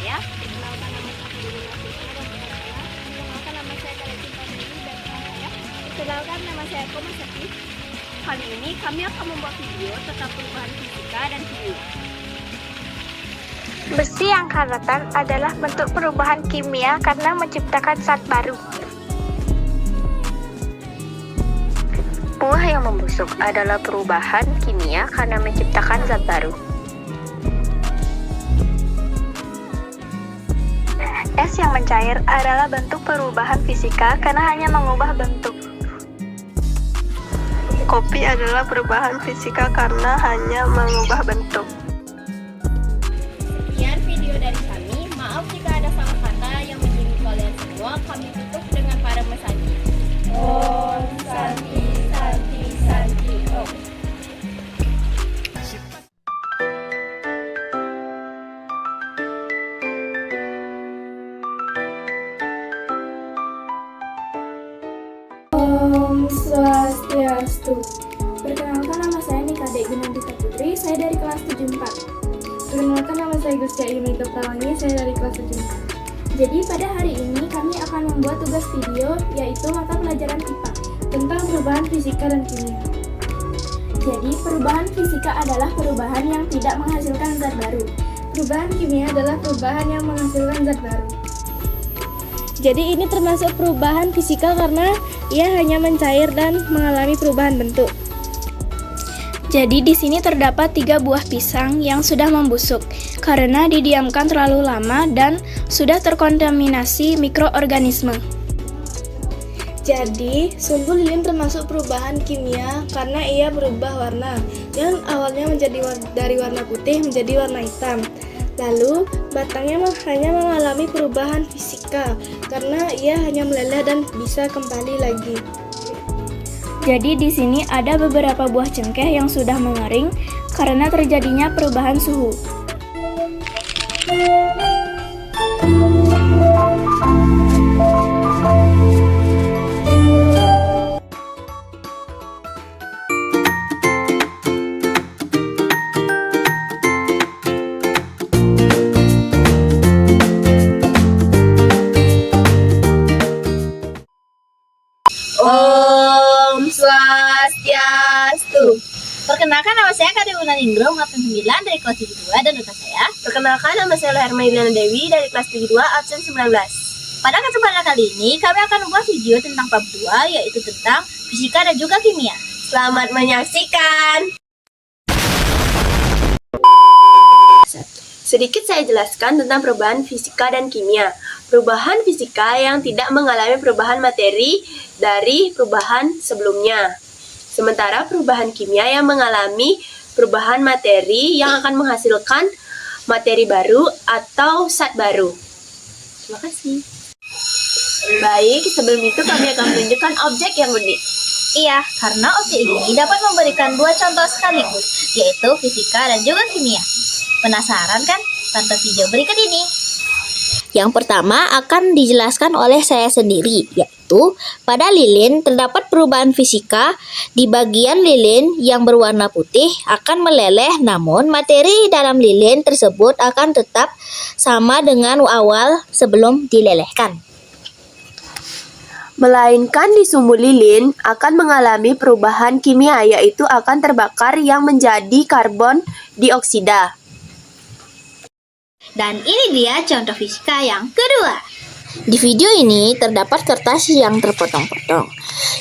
saya. Perkenalkan nama saya Dewi Nafisa dan perkenalkan nama saya Kaletin Pamili dan saya. Perkenalkan nama saya Koma Sakti. Kali ini kami akan membuat video tentang perubahan fisika dan kimia. Besi yang karatan adalah bentuk perubahan kimia karena menciptakan zat baru. Buah yang membusuk adalah perubahan kimia karena menciptakan zat baru. Es yang mencair adalah bentuk perubahan fisika karena hanya mengubah bentuk. Kopi adalah perubahan fisika karena hanya mengubah bentuk. Sekian video dari kami. Maaf jika ada salah kata yang menyinggung kalian semua. Kami tutup dengan para mesanti. Om Santi Santi Santi Om. Om Swastiastu. Perkenalkan nama saya Nikade Gunandita Putri, saya dari kelas 74. Perkenalkan nama saya Gustia Yunita Prawangi, saya dari kelas 74. Jadi pada hari ini kami akan membuat tugas video yaitu mata pelajaran IPA tentang perubahan fisika dan kimia. Jadi perubahan fisika adalah perubahan yang tidak menghasilkan zat baru. Perubahan kimia adalah perubahan yang menghasilkan zat baru. Jadi ini termasuk perubahan fisika karena ia hanya mencair dan mengalami perubahan bentuk. Jadi di sini terdapat 3 buah pisang yang sudah membusuk karena didiamkan terlalu lama dan sudah terkontaminasi mikroorganisme. Jadi sumbu lilin termasuk perubahan kimia karena ia berubah warna yang awalnya dari warna putih menjadi warna hitam. Lalu batangnya hanya mengalami perubahan fisika karena ia hanya meleleh dan bisa kembali lagi. Jadi di sini ada beberapa buah cengkeh yang sudah mengering karena terjadinya perubahan suhu. Om Swastiastu. Perkenalkan nama saya Kade Wunaningrum, absen 9 dari kelas 72 dan utas saya. Perkenalkan nama saya Hermailiana Dewi dari kelas 72 absen 19. Pada kesempatan kali ini kami akan membuat video tentang bab 2 yaitu tentang fisika dan juga kimia. Selamat menyaksikan. Sedikit saya jelaskan tentang perubahan fisika dan kimia. Perubahan fisika yang tidak mengalami perubahan materi dari perubahan sebelumnya. Sementara perubahan kimia yang mengalami perubahan materi yang akan menghasilkan materi baru atau zat baru. Terima kasih. Baik, sebelum itu kami akan menunjukkan objek yang unik. Iya, karena objek ini dapat memberikan 2 contoh sekaligus, yaitu fisika dan juga kimia. Penasaran kan? Tonton video berikut ini. Yang pertama akan dijelaskan oleh saya sendiri, yaitu pada lilin terdapat perubahan fisika. Di bagian lilin yang berwarna putih akan meleleh, namun materi dalam lilin tersebut akan tetap sama dengan awal sebelum dilelehkan. Melainkan di sumbu lilin akan mengalami perubahan kimia, yaitu akan terbakar yang menjadi karbon dioksida. Dan ini dia contoh fisika yang kedua. Di video ini terdapat kertas yang terpotong-potong,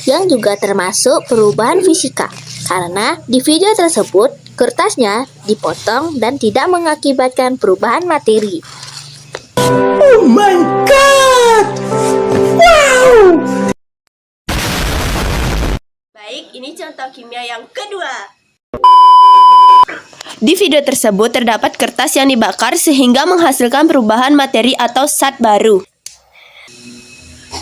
yang juga termasuk perubahan fisika. Karena di video tersebut, kertasnya dipotong dan tidak mengakibatkan perubahan materi. Oh my god! Wow! Baik, ini contoh kimia yang kedua. Di video tersebut terdapat kertas yang dibakar sehingga menghasilkan perubahan materi atau zat baru.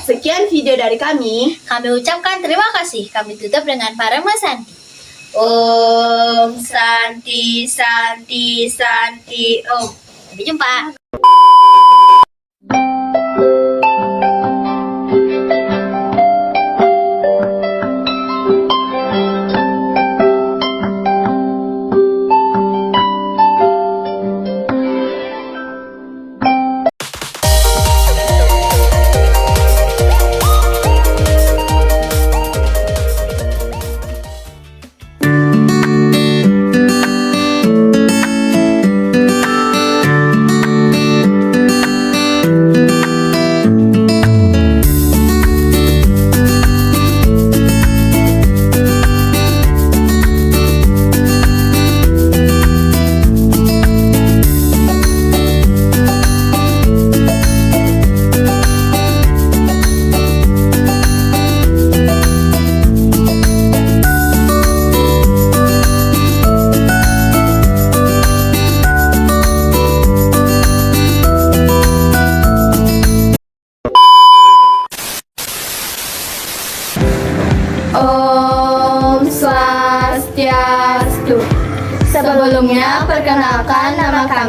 Sekian video dari kami. Kami ucapkan terima kasih. Kami tutup dengan para mesanti. Om Santi Santi Santi Om. Sampai jumpa.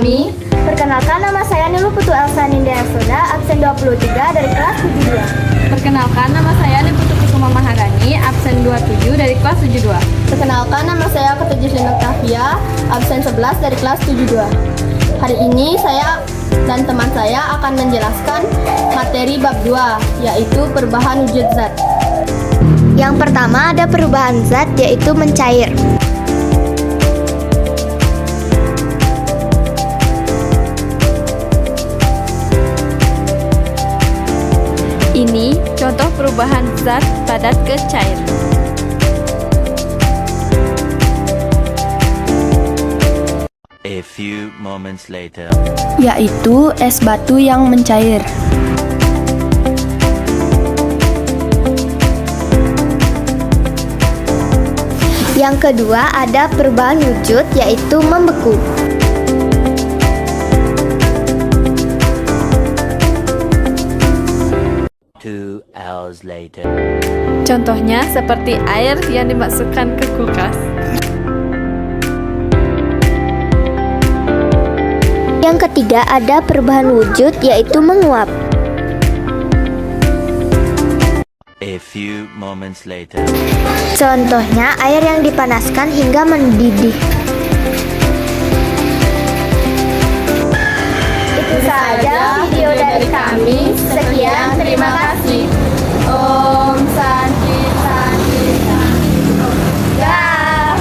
kami. Perkenalkan, nama saya Nilu Putu Elsa Nindya Soda, absen 23 dari kelas 72. Perkenalkan, nama saya Niputu Kusuma Maharani, absen 27 dari kelas 72. Perkenalkan, nama saya Ketujuh Octavia, absen 11 dari kelas 72. Hari ini saya dan teman saya akan menjelaskan materi bab 2, yaitu perubahan wujud zat. Yang pertama ada perubahan zat, yaitu mencair. Ini contoh perubahan zat padat ke cair. A few moments later. Yaitu es batu yang mencair. Yang kedua ada perubahan wujud, yaitu membeku. Two hours later. Contohnya seperti air yang dimasukkan ke kulkas. Yang ketiga ada perubahan wujud, yaitu menguap. A few moments later. Contohnya air yang dipanaskan hingga mendidih. Itu saja video dari kami. Sekian, terima kasih. Om Santi Santi Santi Om. Dah.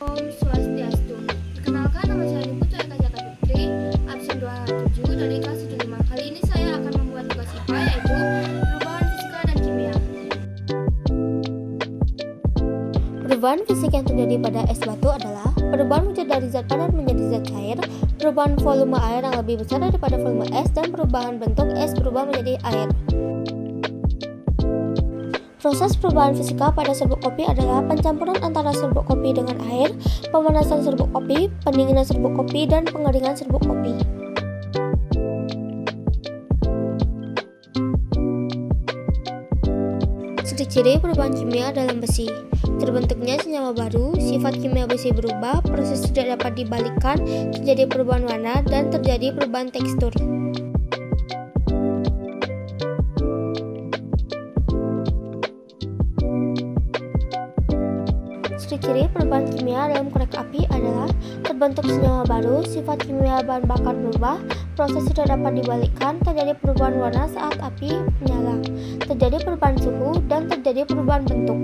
Om Swastiastu. Perkenalkan, nama saya Niputu Eka Jaka Putri, absen 27 dari kelas 75. Kali ini saya akan membuat tugas IPA, yaitu perubahan fisika dan kimia. Perubahan fisik yang terjadi pada es batu adalah perubahan wujud dari zat padat menjadi zat cair, perubahan volume air yang lebih besar daripada volume es, dan perubahan bentuk es berubah menjadi air. Proses perubahan fisika pada serbuk kopi adalah pencampuran antara serbuk kopi dengan air, pemanasan serbuk kopi, pendinginan serbuk kopi, dan pengeringan serbuk kopi. Ciri-ciri perubahan kimia dalam besi: terbentuknya senyawa baru, sifat kimia besi berubah, proses tidak dapat dibalikkan, terjadi perubahan warna, dan terjadi perubahan tekstur. Ciri-ciri perubahan kimia dalam korek api adalah terbentuk senyawa baru, sifat kimia bahan bakar berubah, proses tidak dapat dibalikkan, terjadi perubahan warna saat api menyala, terjadi perubahan suhu, dan terjadi perubahan bentuk.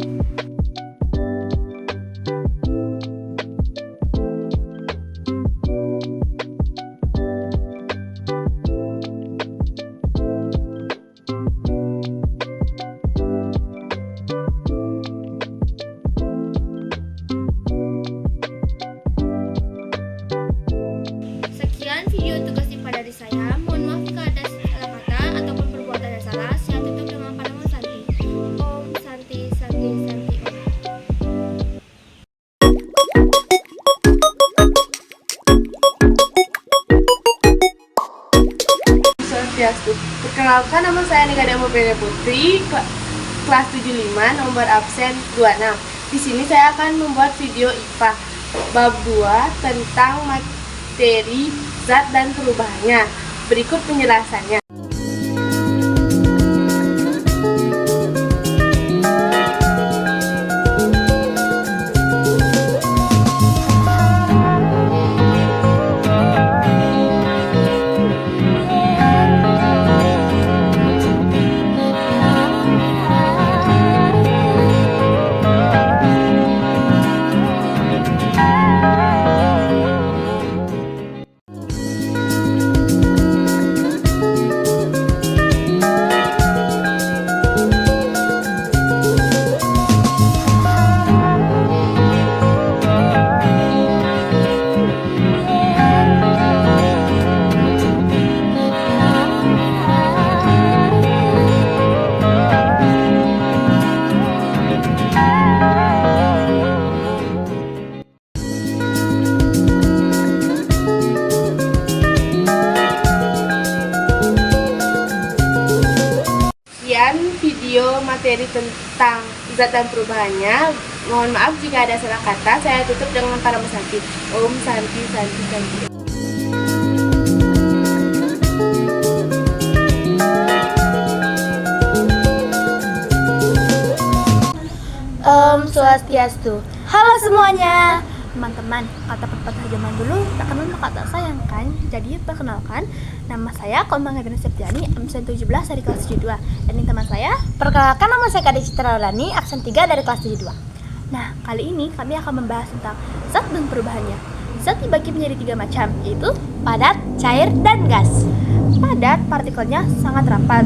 Sekian video tugas IPA dari saya. Mohon maaf jika ada salah kata ataupun perbuatan yang salah. Saya tutup dengan Panama Santi. Om Santi Santi Santi Om. Swastiastu. Perkenalkan, nama saya Nika Demo Putri, kelas 75, nomor absen 26. Di sini saya akan membuat video IPA bab 2 tentang materi zat dan perubahannya. Berikut penjelasannya. materi tentang zat dan perubahannya. Mohon maaf jika ada salah kata. Saya tutup dengan para Santi. Om Santi Santi Santi. Om Swastiastu. Halo semuanya. Teman-teman, kata pepatah zaman dulu tak kenal maka tak sayang kan? Jadi perkenalkan, nama saya Komang Evina Septiani, absen 17 dari kelas 72. Dan ini teman saya, perkenalkan nama saya Kade Citra Lani, absen 3 dari kelas 72. Nah, kali ini kami akan membahas tentang zat dan perubahannya. Zat dibagi menjadi 3 macam, yaitu padat, cair, dan gas. Padat partikelnya sangat rapat,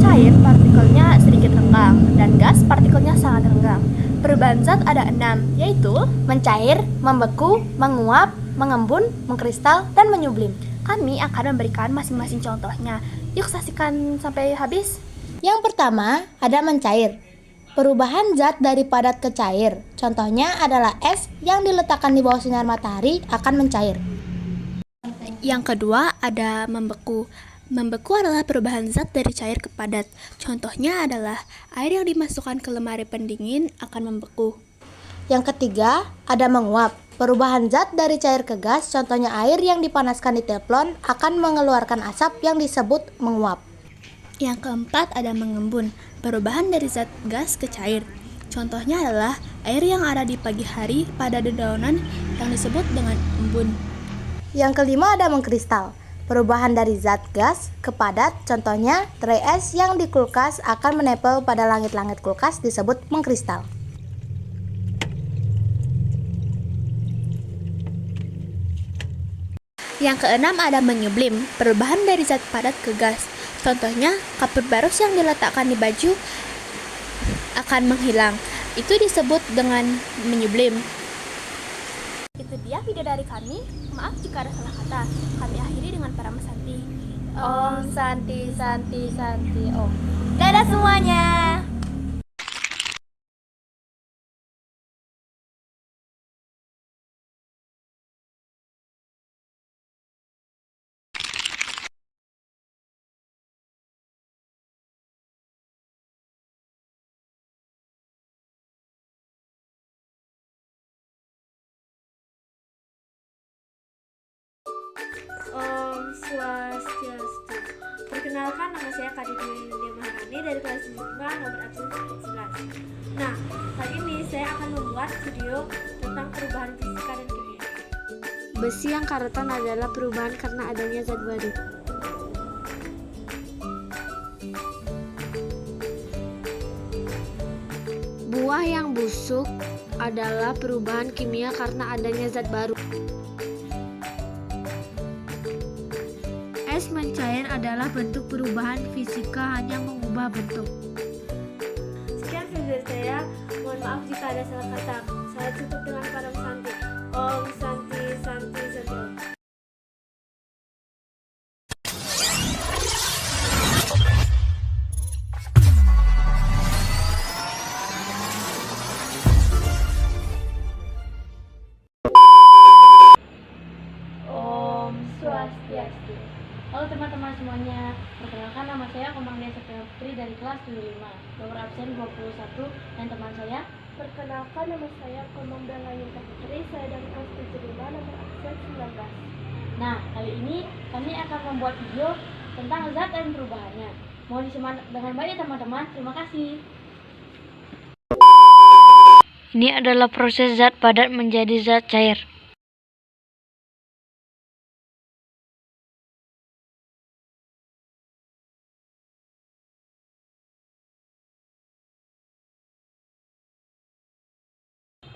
cair partikelnya sedikit renggang, dan gas partikelnya sangat renggang. Perubahan zat ada 6, yaitu mencair, membeku, menguap, mengembun, mengkristal, dan menyublim. Kami akan memberikan masing-masing contohnya. Yuk saksikan sampai habis. Yang pertama ada mencair. Perubahan zat dari padat ke cair. Contohnya adalah es yang diletakkan di bawah sinar matahari akan mencair. Yang kedua ada membeku. Membeku adalah perubahan zat dari cair ke padat. Contohnya adalah air yang dimasukkan ke lemari pendingin akan membeku. Yang ketiga ada menguap. Perubahan zat dari cair ke gas, contohnya air yang dipanaskan di teflon akan mengeluarkan asap yang disebut menguap. Yang keempat ada mengembun. Perubahan dari zat gas ke cair. Contohnya adalah air yang ada di pagi hari pada dedaunan yang disebut dengan embun. Yang kelima ada mengkristal. Perubahan dari zat gas ke padat, contohnya tray es yang di kulkas akan menempel pada langit-langit kulkas disebut mengkristal. Yang keenam ada menyublim. Perubahan dari zat padat ke gas. Contohnya kapur barus yang diletakkan di baju akan menghilang. Itu disebut dengan menyublim. Itu dia video dari kami. Maaf jika ada salah kata. Kami akhiri dengan para Santi. Om Santi Santi Santi Om. Dadah semuanya. Om Swastiastu. Perkenalkan, nama saya Kade Dinda Maharani dari kelas 5 nomor absen 11. Nah, kali ini saya akan membuat video tentang perubahan fisika dan kimia. Besi yang karetan adalah perubahan karena adanya zat baru. Buah yang busuk adalah perubahan kimia karena adanya zat baru. Es mencair adalah bentuk perubahan fisika, hanya mengubah bentuk. Sekian video saya. Mohon maaf jika ada salah kata. Saya tutup dengan para Santi. Om Santi Santi Santi Om. Om Swastiastu. Halo teman-teman semuanya, perkenalkan nama saya Komang Evina Septiani dari kelas 75, nomor absen 21, dan teman saya. Perkenalkan nama saya Komang Evina Putri, saya dari kelas 75, nomor absen 19. Nah, kali ini kami akan membuat video tentang zat dan perubahannya. Mohon disimak dengan baik ya teman-teman, terima kasih. Ini adalah proses zat padat menjadi zat cair.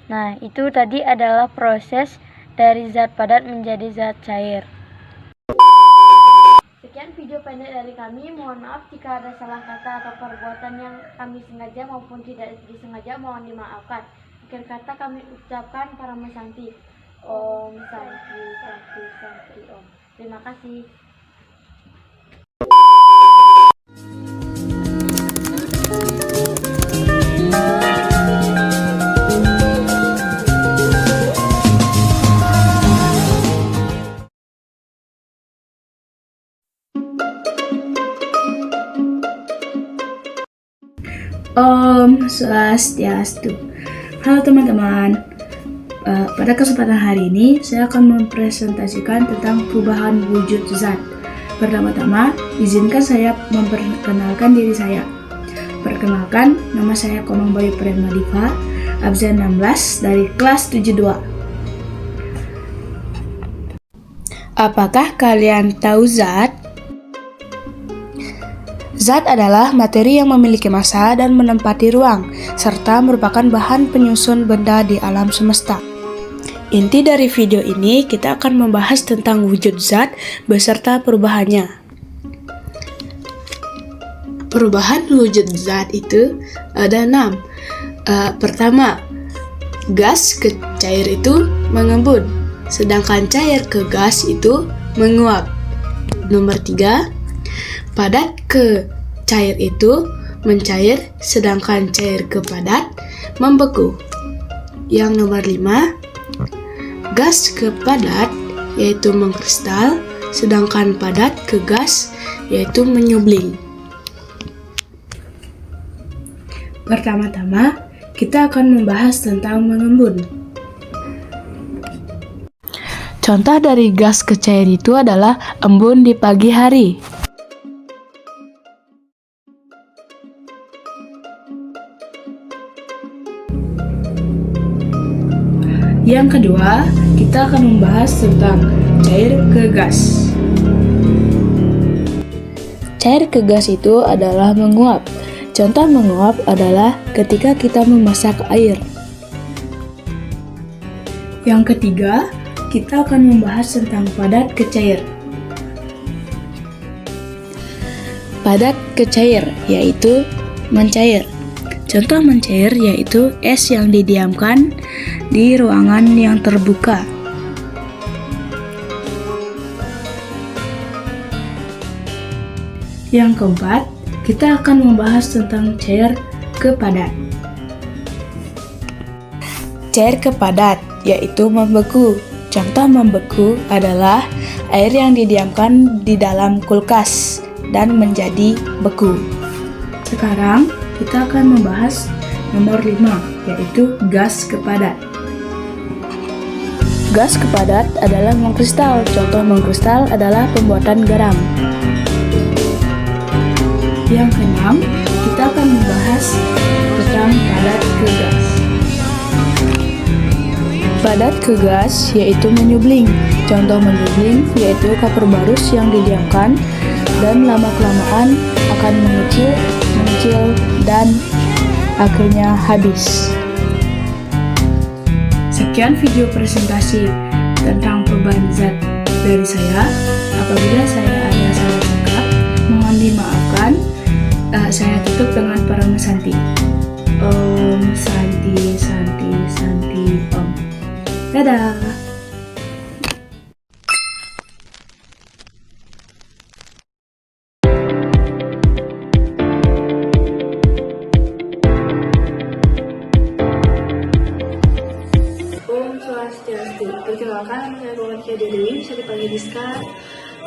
Nah, itu tadi adalah proses dari zat padat menjadi zat cair. Sekian video pendek dari kami. Mohon maaf jika ada salah kata atau perbuatan yang kami sengaja maupun tidak disengaja, mohon dimaafkan. Akhir kata kami ucapkan para Santi. Om Santi Santi Santi Om. Terima kasih. Om Swastiastu. Halo teman-teman. Pada kesempatan hari ini saya akan mempresentasikan tentang perubahan wujud zat. Pertama-tama, izinkan saya memperkenalkan diri saya. Perkenalkan, nama saya Komang Bayu Premadiva, absen 16 dari kelas 72. Apakah kalian tahu zat? Zat adalah materi yang memiliki massa dan menempati ruang, serta merupakan bahan penyusun benda di alam semesta. Inti dari video ini, kita akan membahas tentang wujud zat beserta perubahannya. Perubahan wujud zat itu ada 6. Pertama, gas ke cair itu mengembun, sedangkan cair ke gas itu menguap. Nomor 3, padat ke cair itu mencair, sedangkan cair ke padat membeku. Yang nomor 5, gas ke padat yaitu mengkristal, sedangkan padat ke gas yaitu menyublim. Pertama-tama, kita akan membahas tentang mengembun. Contoh dari gas ke cair itu adalah embun di pagi hari. Yang kedua, kita akan membahas tentang cair ke gas. Cair ke gas itu adalah menguap. Contoh menguap adalah ketika kita memasak air. Yang ketiga, kita akan membahas tentang padat ke cair. Padat ke cair yaitu mencair. Contoh mencair yaitu es yang didiamkan di ruangan yang terbuka. Yang keempat, kita akan membahas tentang cair ke padat. Cair ke padat yaitu membeku. Contoh membeku adalah air yang didiamkan di dalam kulkas dan menjadi beku. Sekarang kita akan membahas nomor 5, yaitu gas ke padat. Gas ke padat adalah mengkristal. Contoh mengkristal adalah pembuatan garam. Yang keenam, kita akan membahas tentang padat ke gas. Padat ke gas yaitu menyublim. Contoh menyublim yaitu kapur barus yang didiamkan dan lama-kelamaan akan mengecil, dan akhirnya habis. Sekian video presentasi tentang perubahan zat dari saya. Apabila saya ada salah cakap, mohon dimaafkan. Saya tutup dengan Parama Santi. Om Santi Santi Santi Om. Dadah. Om Swastiastu. Perkenalkan, saya Romantia Dewi, bisa dipanggil Diska,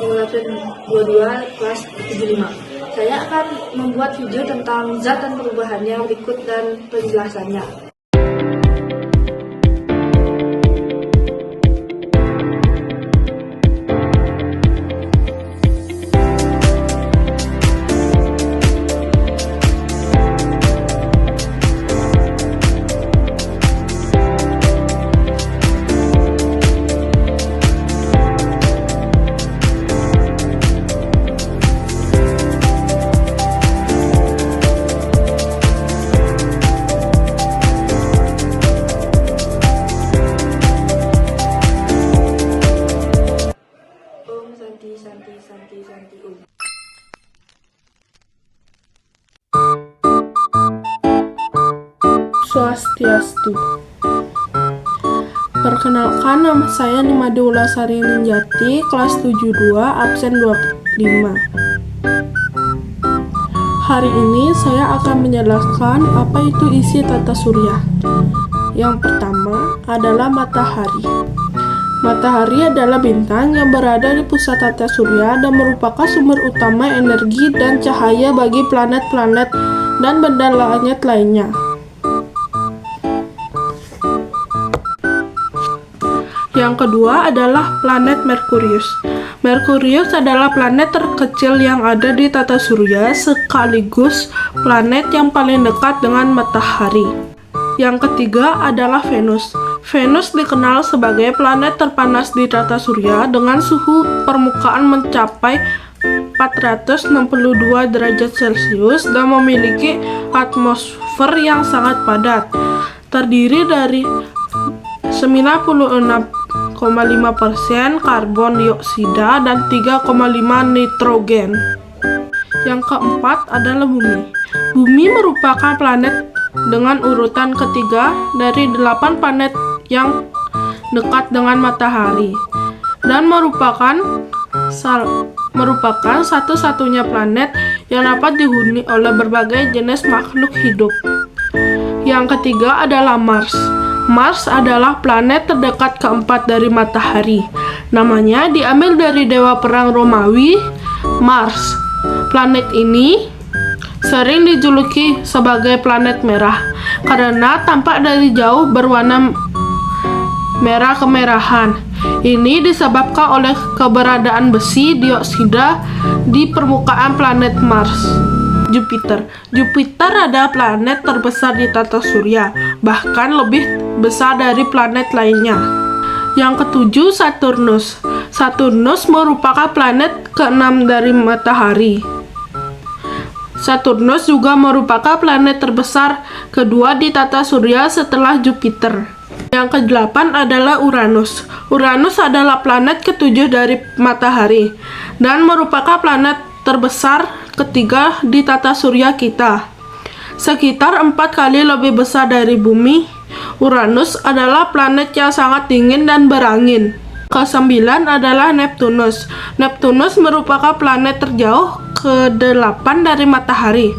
nomor absen 22, kelas 75. Saya akan membuat video tentang zat dan perubahannya berikut dan penjelasannya. Santi Om. Swastiastu. Perkenalkan, nama saya Nimade Wulasari Ninjati, kelas 72, absen 25. Hari ini saya akan menjelaskan apa itu isi tata surya. Yang pertama adalah matahari. Matahari adalah bintang yang berada di pusat tata surya dan merupakan sumber utama energi dan cahaya bagi planet-planet dan benda langit lainnya. Yang kedua adalah planet Merkurius. Merkurius adalah planet terkecil yang ada di tata surya sekaligus planet yang paling dekat dengan matahari. Yang ketiga adalah Venus. Venus dikenal sebagai planet terpanas di tata surya dengan suhu permukaan mencapai 462 derajat Celcius dan memiliki atmosfer yang sangat padat. Terdiri dari 96,5% karbon dioksida dan 3,5 nitrogen. Yang keempat adalah Bumi. Bumi merupakan planet dengan urutan ketiga dari 8 planet yang dekat dengan matahari dan merupakan satu-satunya planet yang dapat dihuni oleh berbagai jenis makhluk hidup. Yang ketiga adalah Mars. Mars adalah planet terdekat keempat dari matahari. Namanya diambil dari dewa perang Romawi, Mars. Planet ini sering dijuluki sebagai planet merah karena tampak dari jauh berwarna merah kemerahan. Ini disebabkan oleh keberadaan besi dioksida di permukaan planet Mars. Jupiter adalah planet terbesar di tata surya, bahkan lebih besar dari planet lainnya. Yang ketujuh, Saturnus. Saturnus merupakan planet keenam dari matahari. Saturnus juga merupakan planet terbesar kedua di tata surya setelah Jupiter. Yang kedelapan adalah Uranus. Uranus adalah planet ketujuh dari matahari dan merupakan planet terbesar ketiga di tata surya kita. Sekitar 4 kali lebih besar dari bumi, Uranus adalah planet yang sangat dingin dan berangin. Kesembilan adalah Neptunus. Neptunus merupakan planet terjauh ke-8 dari matahari.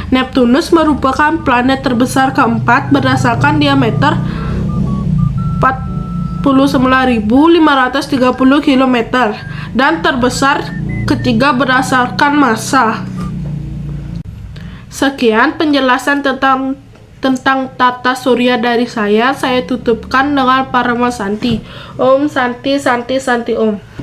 Neptunus merupakan planet terbesar keempat berdasarkan diameter 49.530 km dan terbesar ketiga berdasarkan massa. Sekian penjelasan tentang tata surya dari saya tutupkan dengan Parama Santi. Om Santi Santi Santi Om.